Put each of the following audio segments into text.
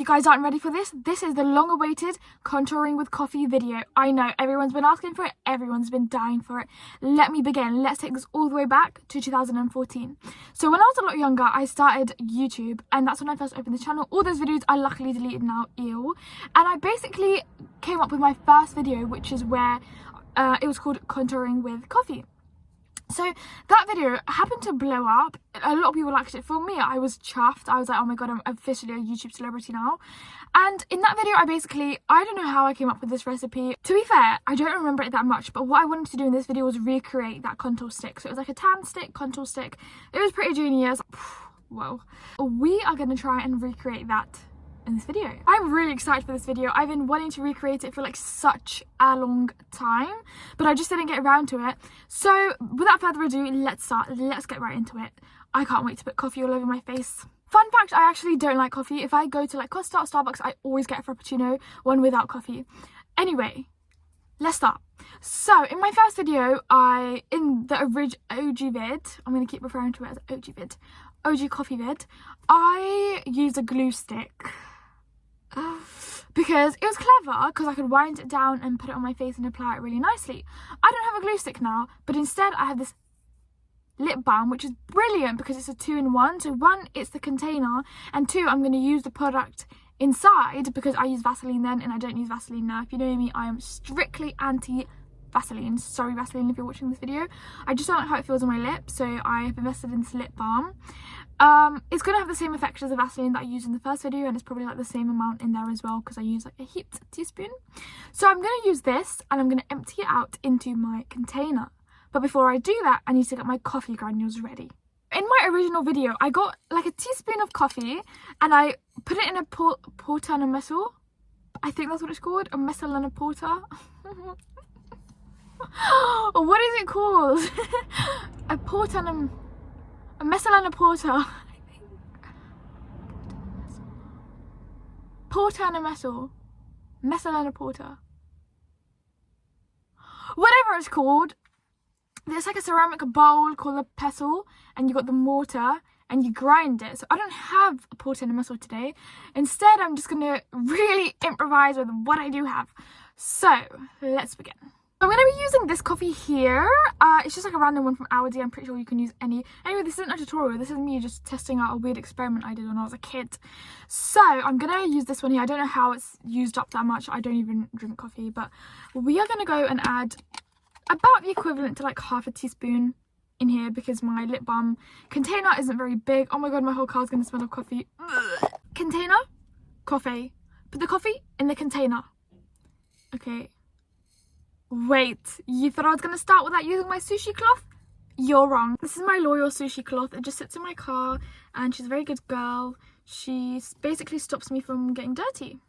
guys aren't ready for this, this is the long-awaited contouring with coffee video. I know, everyone's been asking for it, everyone's been dying for it. Let me begin. Let's take this all the way back to 2014. So when I was a lot younger, I started YouTube, and that's when I first opened the channel. All those videos I luckily deleted now, ew. And I basically came up with my first video, which is where it was called Contouring with Coffee. So that video happened to blow up. A lot of people liked it. For me, I was chuffed. I was like, oh my god, I'm officially a YouTube celebrity now. And in that video, I don't know how I came up with this recipe. To be fair, I don't remember it that much, but what I wanted to do in this video was recreate that contour stick. So it was like a tan stick, contour stick. It was pretty genius. Whoa. We are going to try and recreate that in this video. I'm really excited for this video. I've been wanting to recreate it for like such a long time, but I just didn't get around to it. So without further ado, let's get right into it. I can't wait to put coffee all over my face. Fun fact, I actually don't like coffee. If I go to like Costa or Starbucks, I always get a frappuccino, one without coffee. Anyway, let's start. So in my first video, in the OG vid, I'm going to keep referring to it as OG vid, OG coffee vid, I used a glue stick because it was clever, because I could wind it down and put it on my face and apply it really nicely. I don't have a glue stick now, but instead I have this lip balm, which is brilliant because it's a 2-in-1. So one, it's the container, and two, I'm going to use the product inside because I use Vaseline then and I don't use Vaseline now. If you know me, I am strictly anti Vaseline. Sorry Vaseline if you're watching this video. I just don't like how it feels on my lips, so I have invested in this lip balm. It's going to have the same effect as the Vaseline that I used in the first video, and it's probably like the same amount in there as well because I use like a heaped teaspoon. So I'm going to use this and I'm going to empty it out into my container. But before I do that, I need to get my coffee granules ready. In my original video, I got like a teaspoon of coffee and I put it in a porta and a messel. I think that's what it's called, a messel and a porta. Or what is it called? A porta and a messel and a porta. Porta and a messel. Messel and a porta. Whatever it's called. There's like a ceramic bowl called a pestle, and you got the mortar and you grind it. So I don't have a porta and a messel today. Instead, I'm just going to really improvise with what I do have. So let's begin. I'm going to be using this coffee here. It's just like a random one from Aldi. I'm pretty sure you can use any. Anyway, this isn't a tutorial. This is me just testing out a weird experiment I did when I was a kid. So I'm going to use this one here. I don't know how it's used up that much. I don't even drink coffee. But we are going to go and add about the equivalent to like half a teaspoon in here because my lip balm container isn't very big. Oh my god, my whole car's going to smell of coffee. Ugh. Container, coffee. Put the coffee in the container. Okay. Wait, you thought I was going to start without using my sushi cloth? You're wrong. This is my loyal sushi cloth. It just sits in my car and she's a very good girl. She basically stops me from getting dirty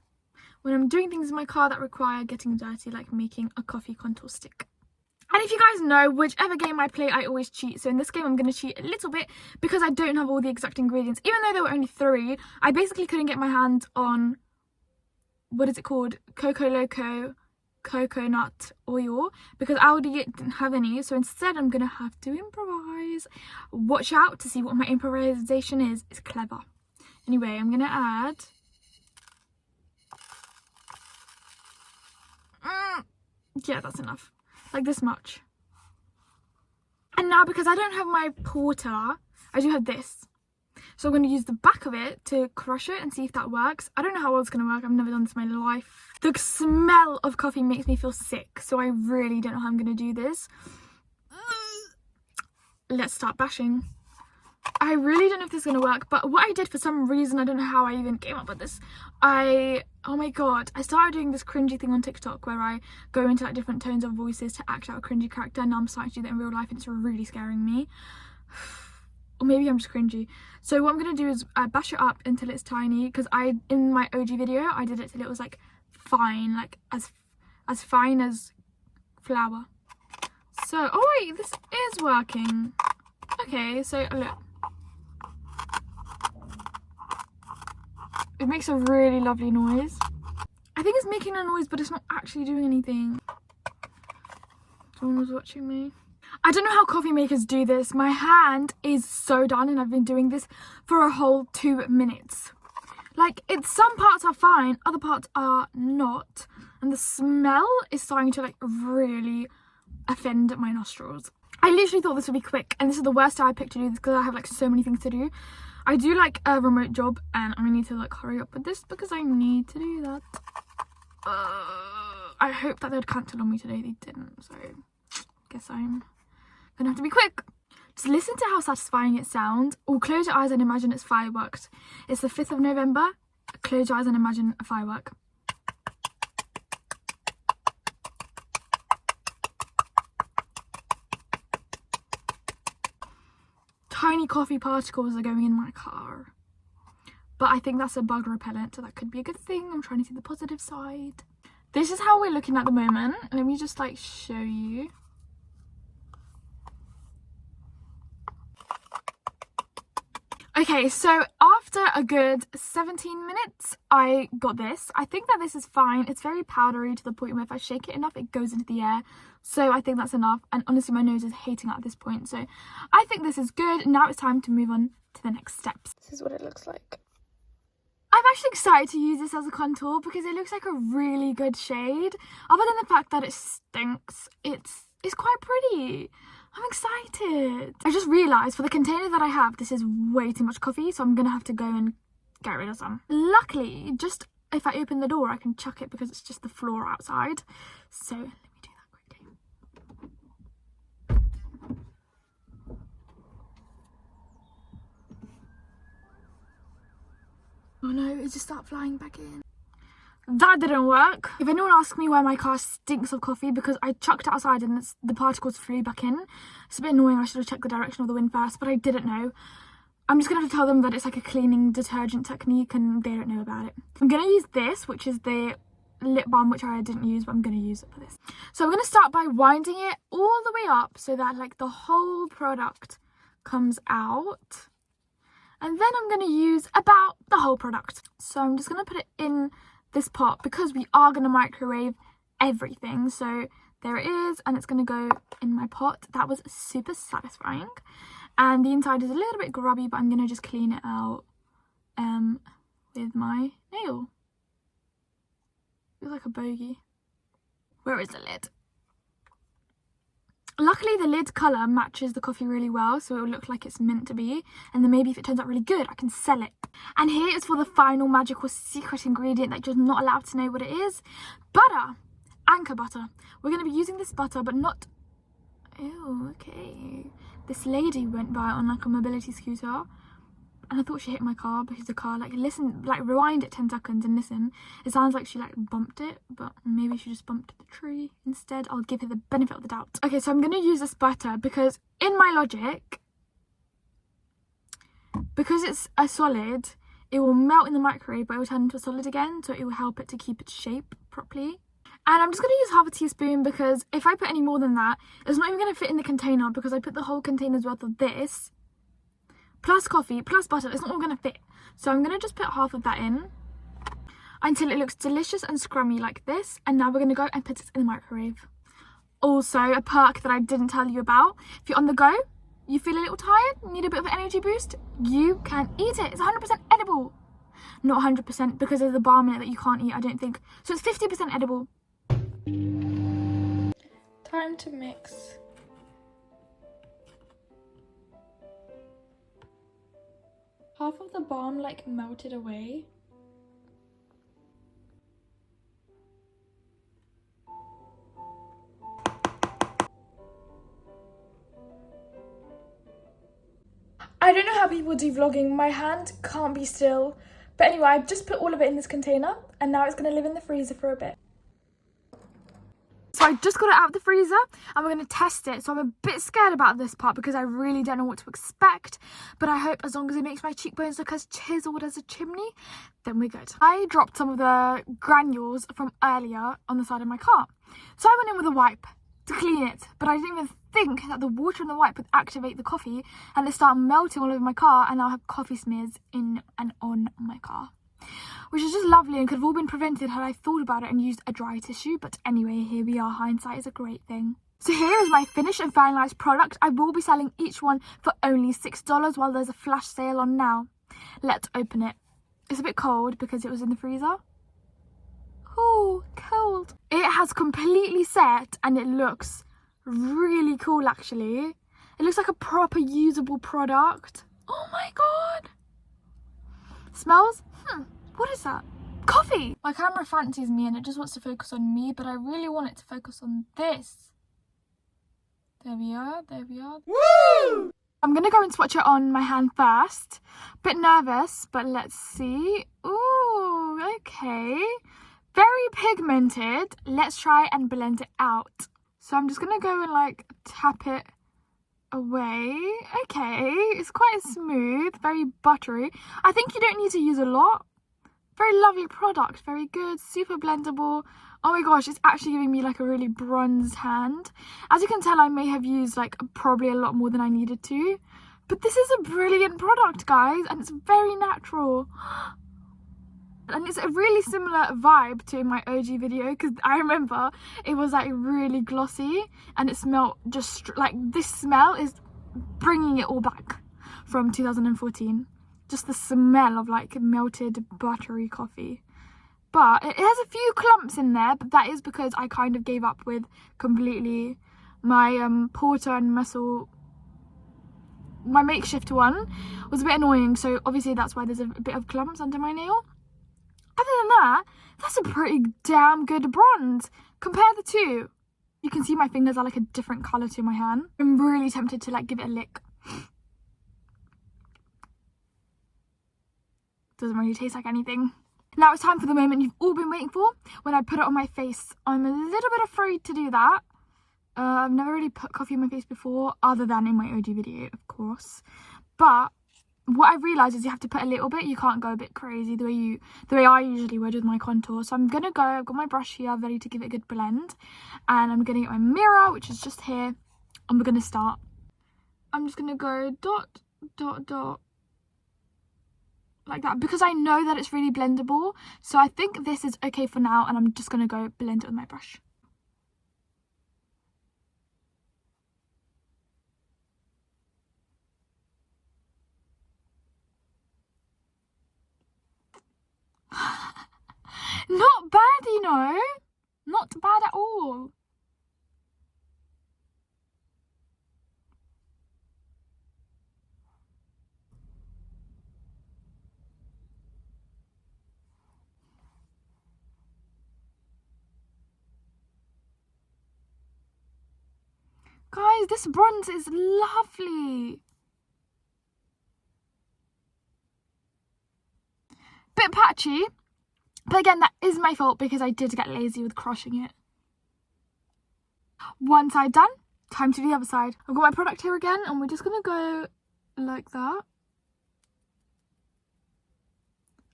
when I'm doing things in my car that require getting dirty, like making a coffee contour stick. And if you guys know, whichever game I play, I always cheat. So in this game, I'm going to cheat a little bit because I don't have all the exact ingredients. Even though there were only 3, I basically couldn't get my hands on, what is it called? Coco Loco coconut oil because Aldi didn't have any. So instead, I'm going to have to improvise. Watch out to see what my improvisation is. It's clever. Anyway, I'm going to add yeah, that's enough. Like this much. And now because I don't have my porta, I do have this. So I'm going to use the back of it to crush it and see if that works. I don't know how well it's going to work. I've never done this in my life. The smell of coffee makes me feel sick. So I really don't know how I'm going to do this. Let's start bashing. I really don't know if this is going to work. But what I did for some reason, I don't know how I even came up with this. Oh my god, I started doing this cringy thing on TikTok where I go into like different tones of voices to act out a cringy character. Now I'm starting to do that in real life and it's really scaring me. Or maybe I'm just cringy. So what I'm going to do is bash it up until it's tiny, because in my OG video I did it till it was like fine, like as fine as flour. So, oh wait, this is working. Okay, so look. It makes a really lovely noise. I think it's making a noise, but it's not actually doing anything. Someone was watching me. I don't know how coffee makers do this. My hand is so done and I've been doing this for a whole 2 minutes. Like, some parts are fine, other parts are not. And the smell is starting to, like, really offend my nostrils. I literally thought this would be quick, and this is the worst day I picked to do this because I have, like, so many things to do. I do, like, a remote job, and I need to, like, hurry up with this because I need to do that. I hope that they would cancel on me today. They didn't, so I guess I'm gonna have to be quick. Just listen to how satisfying it sounds. Or close your eyes and imagine it's fireworks. It's the 5th of November. Close your eyes and imagine a firework. Tiny coffee particles are going in my car. But I think that's a bug repellent, so that could be a good thing. I'm trying to see the positive side. This is how we're looking at the moment. Let me just, like, show you. Okay, so after a good 17 minutes, I got this. I think that this is fine. It's very powdery to the point where if I shake it enough, it goes into the air. So I think that's enough. And honestly, my nose is hating it at this point. So I think this is good. Now it's time to move on to the next steps. This is what it looks like. I'm actually excited to use this as a contour because it looks like a really good shade. Other than the fact that it stinks, it's quite pretty. I'm excited. I just realised for the container that I have, this is way too much coffee, so I'm going to have to go and get rid of some. Luckily, just if I open the door, I can chuck it because it's just the floor outside. So let me do that quickly. Oh no, it just started flying back in. That didn't work. If anyone asks me why my car stinks of coffee, because I chucked it outside and the particles flew back in. It's a bit annoying. I should have checked the direction of the wind first, but I didn't know. I'm just going to have to tell them that it's like a cleaning detergent technique and they don't know about it. I'm going to use this, which is the lip balm, which I didn't use, but I'm going to use it for this. So I'm going to start by winding it all the way up so that like the whole product comes out. And then I'm going to use about the whole product. So I'm just going to put it in this pot because we are going to microwave everything. So there it is, and it's going to go in my pot. That was super satisfying. And the inside is a little bit grubby, but I'm going to just clean it out with my nail. It was like a bogey. Where is the lid? Luckily, the lid colour matches the coffee really well, so it will look like it's meant to be. And then maybe if it turns out really good, I can sell it. And here is for the final magical secret ingredient that you're not allowed to know what it is. Butter. Anchor butter. We're going to be using this butter, but not... Ew, okay. This lady went by on like a mobility scooter. And I thought she hit my car because the car, like, listen, like, rewind it 10 seconds and listen. It sounds like she, like, bumped it, but maybe she just bumped the tree instead. I'll give her the benefit of the doubt. Okay, so I'm going to use this butter because in my logic, because it's a solid, it will melt in the microwave, but it will turn into a solid again, so it will help it to keep its shape properly. And I'm just going to use half a teaspoon because if I put any more than that, it's not even going to fit in the container because I put the whole container's worth of this. Plus coffee, plus butter, it's not all going to fit. So I'm going to just put half of that in until it looks delicious and scrummy like this. And now we're going to go and put it in the microwave. Also, a perk that I didn't tell you about. If you're on the go, you feel a little tired, need a bit of an energy boost, you can eat it. It's 100% edible. Not 100% because there's a balm in it that you can't eat, I don't think. So it's 50% edible. Time to mix. Half of the balm like melted away. I don't know how people do vlogging. My hand can't be still. But anyway, I've just put all of it in this container and now it's going to live in the freezer for a bit. So I just got it out of the freezer and we're going to test it. So I'm a bit scared about this part because I really don't know what to expect. But I hope as long as it makes my cheekbones look as chiseled as a chimney, then we're good. I dropped some of the granules from earlier on the side of my car. So I went in with a wipe to clean it. But I didn't even think that the water in the wipe would activate the coffee and it started melting all over my car and I'll have coffee smears in and on my car. Which is just lovely and could have all been prevented had I thought about it and used a dry tissue. But anyway, here we are. Hindsight is a great thing. So here is my finished and finalised product. I will be selling each one for only $6 while there's a flash sale on now. Let's open it. It's a bit cold because it was in the freezer. Oh, cold. It has completely set and it looks really cool actually. It looks like a proper usable product. Oh my god. Smells? What is that? Coffee! My camera fancies me and it just wants to focus on me, but I really want it to focus on this. There we are, there we are. Woo! I'm gonna go and swatch it on my hand first. Bit nervous, but let's see. Ooh, okay. Very pigmented. Let's try and blend it out. So I'm just gonna go and like tap it away. Okay, it's quite smooth, very buttery. I think you don't need to use a lot. Very lovely product, very good, super blendable. Oh my gosh, it's actually giving me like a really bronzed hand. As you can tell, I may have used like probably a lot more than I needed to. But this is a brilliant product, guys, and it's very natural. And it's a really similar vibe to my OG video, because I remember it was like really glossy and it smelled just like this. Smell is bringing it all back from 2014. Just the smell of like melted buttery coffee. But it has a few clumps in there, but that is because I kind of gave up with completely my porter and muscle. My makeshift one was a bit annoying, so obviously that's why there's a bit of clumps under my nail. Other than that, that's a pretty damn good bronze. Compare the two. You can see my fingers are like a different colour to my hand. I'm really tempted to like give it a lick. Doesn't really taste like anything. Now it's time for the moment you've all been waiting for, when I put it on my face. I'm a little bit afraid to do that. I've never really put coffee on my face before, other than in my OG video, of course. But what I've realised is you have to put a little bit. You can't go a bit crazy the way I usually would with my contour. So I'm gonna go. I've got my brush here ready to give it a good blend, and I'm gonna get my mirror, which is just here, and we're gonna start. I'm just gonna go dot dot dot like that, because I know that it's really blendable. So I think this is okay for now, and I'm just gonna go blend it with my brush. Not bad, you know. Not bad at all. Guys, this bronze is lovely. Bit patchy, but again, that is my fault because I did get lazy with crushing it. One side done, time to do the other side. I've got my product here again, and we're just gonna go like that.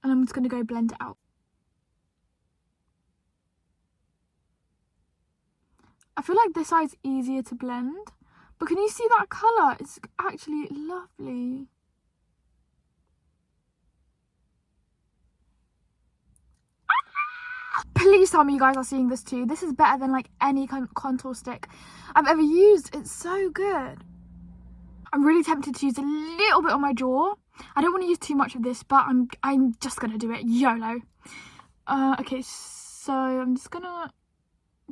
And I'm just gonna go blend it out. I feel like this side's easier to blend, but can you see that colour? It's actually lovely. Please tell me you guys are seeing this too. This is better than like any contour stick I've ever used. It's so good. I'm really tempted to use a little bit on my jaw. I don't want to use too much of this, but I'm just gonna do it. YOLO. Okay, so I'm just gonna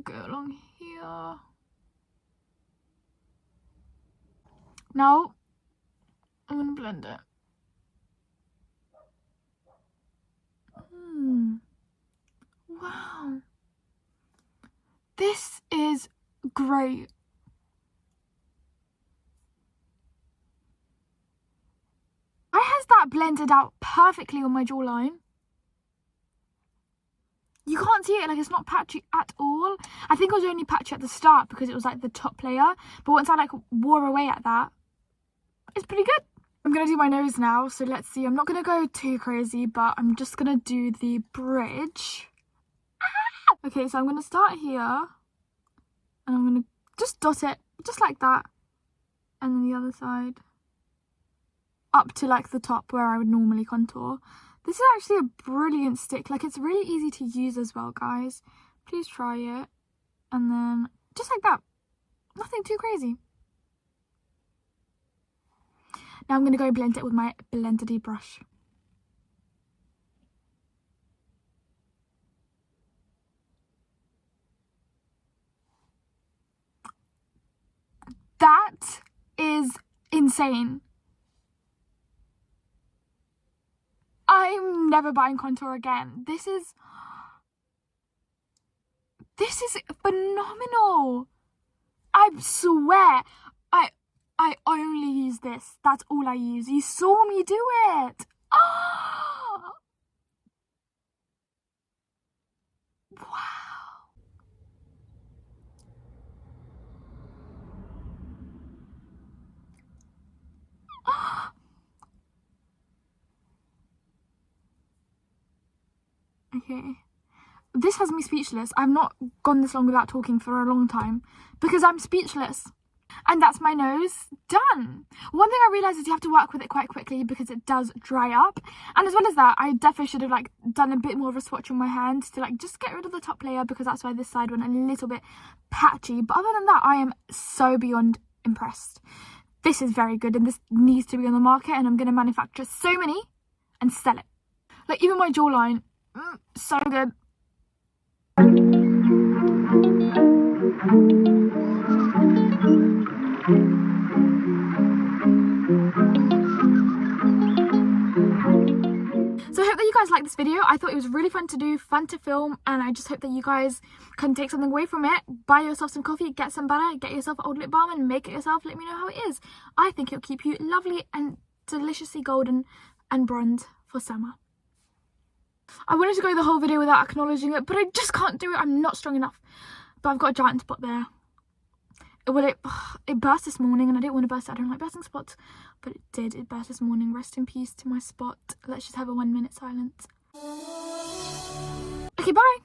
go along here. Now I'm gonna blend it. Wow. This is great. I has that blended out perfectly on my jawline. You can't see it, like it's not patchy at all. I think it was only patchy at the start because it was like the top layer, but once I like wore away at that, it's pretty good. I'm gonna do my nose now, so let's see. I'm not gonna go too crazy, but I'm just gonna do the bridge. Okay, so I'm gonna start here, and I'm gonna just dot it, just like that, and then the other side, up to like the top where I would normally contour. This is actually a brilliant stick. Like, it's really easy to use as well, guys. Please try it. And then just like that. Nothing too crazy. Now I'm going to go blend it with my Blender brush. That is insane. I'm never buying contour again. This is phenomenal. I swear, I only use this. That's all I use. You saw me do it. Oh, wow. Okay. This has me speechless. I've not gone this long without talking for a long time because I'm speechless. And that's my nose done. One thing I realised is you have to work with it quite quickly because it does dry up. And as well as that, I definitely should have like done a bit more of a swatch on my hand to like just get rid of the top layer, because that's why this side went a little bit patchy. But other than that, I am so beyond impressed. This is very good and this needs to be on the market, and I'm going to manufacture so many and sell it. Like even my jawline, so good. So I hope that you guys liked this video. I thought it was really fun to do, fun to film, and I just hope that you guys can take something away from it. Buy yourself some coffee, get some butter, get yourself an old lip balm and make it yourself. Let me know how it is. I think it'll keep you lovely and deliciously golden and bronze for summer. I wanted to go the whole video without acknowledging it, but I just can't do it. I'm not strong enough. But I've got a giant spot there. Well, it burst this morning and I didn't want to burst it. I don't like bursting spots, but it did. It burst this morning. Rest in peace to my spot. Let's just have a 1 minute silence. Okay, bye.